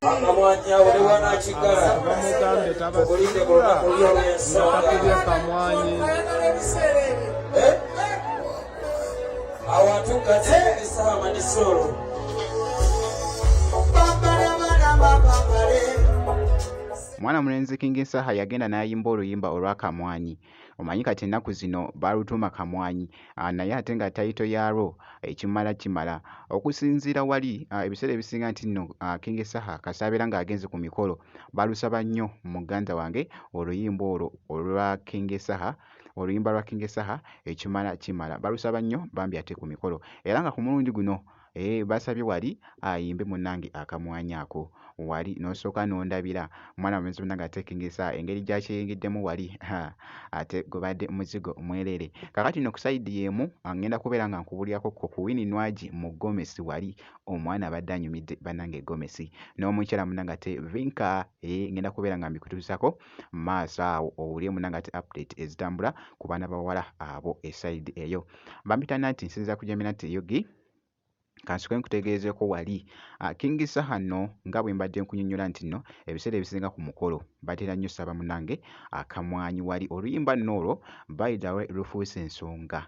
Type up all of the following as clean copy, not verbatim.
akamwanya buli wanakigala bamugambe obulinde bwonna kulya tabasakirye kamwanyi awatugadde esahama n'essolo mwana mulenzi King Saha yagenda n'ayimba oluyimba olw'akamwanyi. Omanyi kati ennaku zino baalutuuma kamwanyi, naye ate nga tayito yaalwo ekimala kimala. Okusinziira wali ebiseera ebisinga nti nno King Saha kasaabeera ng'agenze ku mikolo baalusaba nnyo muganda wange oluyimba olwo olwa King Saha, oluyimba lwa King Saha ekimala kimala balusaba nnyo bambi ate ku mikolo, era nga ku mulundi guno basabye wali ayimbe munnange akamwanyi ako. Wali n'osooka n'ondabira mwana mulenzi munnange ate King Saha engeri gy'akyeyingiddemu wali ate gubadde muzigo mwerere. Kakati no ku sayidi y'emu ngenda kubeera nga nkubulyako ku Winnie Nwagi mu Gomesi wali omwana abadde anyumidde bannange Gomesi n'omukyala munnange ate Vinka ngenda kubeera nga mbikutuusako maaso awo owulire munnange ate update ezitambula ku baana bawala abo esayidi eyo. Bambitana nti nsinza kujamira nti yogi kansuke nkutegeezeeko wali King Saha nno nga bwe mbadde nkunyonnyola nti nno ebiseera ebisinga ku mukolo batera nnyo saba munnange akamwanyi wali. Oluyimba nno olwo by the way lufuuse ensonga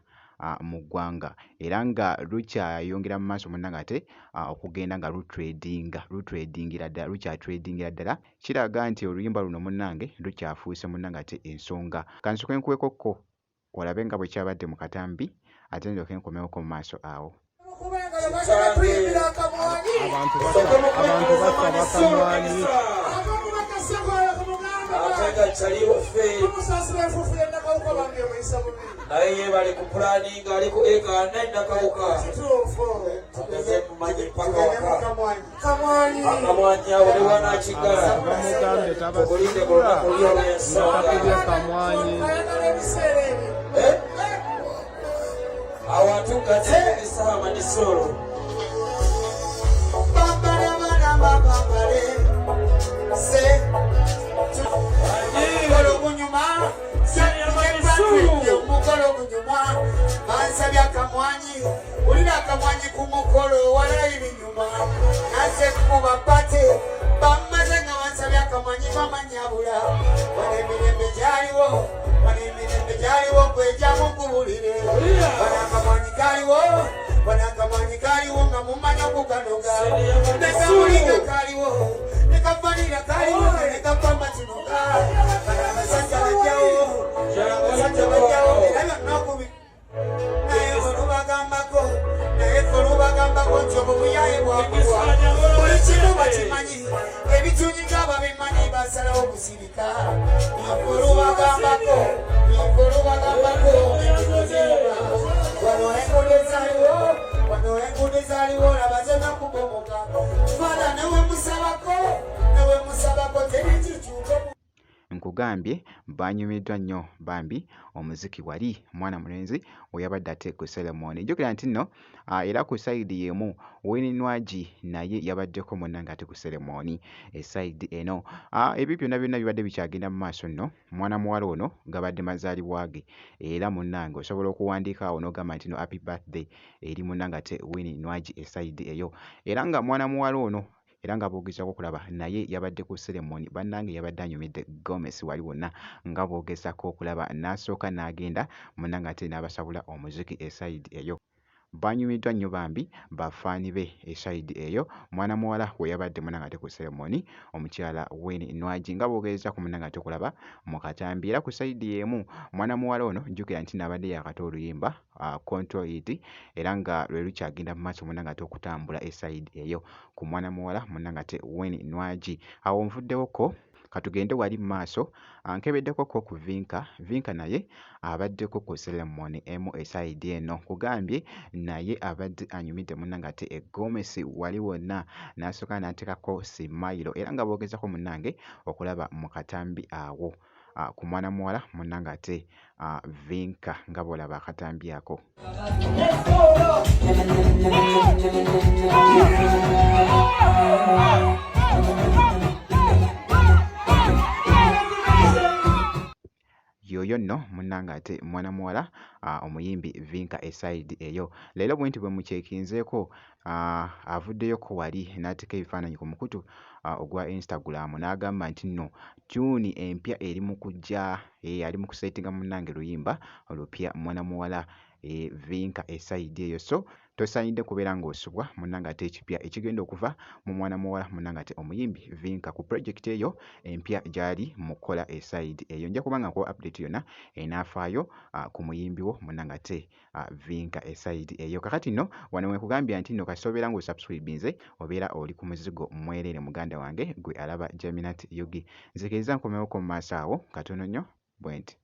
mu ggwanga era nga lukyayongera mu maaso munnange ate okugenda nga lukyatredingira ddala. Kiraga nti oluyimba luno munnange lukyafuuse munnange ate ensonga. Kansuke nkuwekokko olabe nga bwe kyabadde mu katambi ate ndyoke nkomewoko mu maaso awo. abantu basaba kamwanyi naye yebali ku pulani ng'ali ku eka nennakawuka akamwanya buli wanakigala bamugambe obulinde bwonna kulya tabasakirye kamwanyi awatugadde esahama n'essolo bansabye akamwanyi ulina akamwanyi ku mukolo walayiri nyuma naze kuba pate bamaze nga bansabye akamwanyi bamanyabula wana emirembe gyaliwo kwejamu kubulire wana akamwanyi kaliwo nga mumanya okukanoga nekamulinga kaliwo nekavalira kaliwo nekapamba kinoga bana abasajja bajjawo era byonnakubi naye olubagambako nti obwo buyaye bwakuwa buli kimu bakimanyi ebitunyiga babimanyi basalawo okusirika olubagambako wano enguudo ezaaliwo labaze nakubomoka fala newe musabako tebikikyuka. Nkugambye banyumiddwa nnyo bambi omuziki wali mwana mulenzi oyabadde ate ku ceremony. Jjukira nti nno era ku sayidi y'emu Winnie Nwagi naye yabaddeko munnange ate ku ceremony esayidi eno. Ebyo byonna bibadde bikyagenda mu maaso nno mwana muwala ono gabadde mazaalibwa ge era munnange osobola okuwandiika awo n'ogamba nti no happy birthday eri munnange ate Winnie Nwagi esayidi eyo era nga mwana muwala ono era nga boogezako okulaba naye yabadde ku ceremony bannange yabadde anyumidde Gomesi wali wonna nga boogezako okulaba n'asooka n'agenda munnange ate n'abasabula omuziki esayidi eyo. Banyumiddwa nnyo bambi bafaani be esayidi eyo mwana muwala we yabadde munnange ate ku ceremony omukyala Winnie Nwagi nga boogeza ku munnange ate okulaba mu katambi era ku sayidi y'emu mwana muwala ono jjukira nti n'abadde yakata oluyimba Control It era nga lwe lukyagenda mu maaso munnange ate okutambula esayidi eyo ku mwana muwala munnange ate Winnie Nwagi. Awo nvuddewoko katugende wali mu maaso nkebeddeko ku Vinka naye abaddeko ku ceremony emu esayidi eno kugambye naye abadde anyumidde munnange ate Gomesi wali wonna n'asooka n'ateekako simayiro era nga boogezako munnange okulaba mu katambi awo ku mwana muwala munnange ate Vinka nga bw'olaba akatambi ako. Yoyo nno munnange munnanga ate mwana muwala omuyimbi Vinka eside eyo. Leero bwe nti bwe mukyekinzeeko avuddeyo ko wali n'ateeka ebifaananyi ku mukutu ogwa Instagram n'agamba nti nno tune empya eri mu kujja, ali mu kusetinga munnange luyimba olupya mwana muwala Vinka eside eyo. So tosaanidde kubeera ng'osubwa munnanga ate ekipya ekigenda okuva mu mwana muwala munnanga ate omuyimbi Vinka ku project eyo empya gy'ali mu kukola eside eyo. Nja kubanga nkuwa update yonna enaafaayo ku muyimbi wo munnanga ate Vinka eside eyo. Kakati nno wano wekugambya nti nno kasobeera ng'osubscribinze obeera oli ku muzigo mwerere muganda wange gwe alaba Jaminat Yugi. Nzikiriza nkomewoko mu maaso awo katono nnyo bwe nti.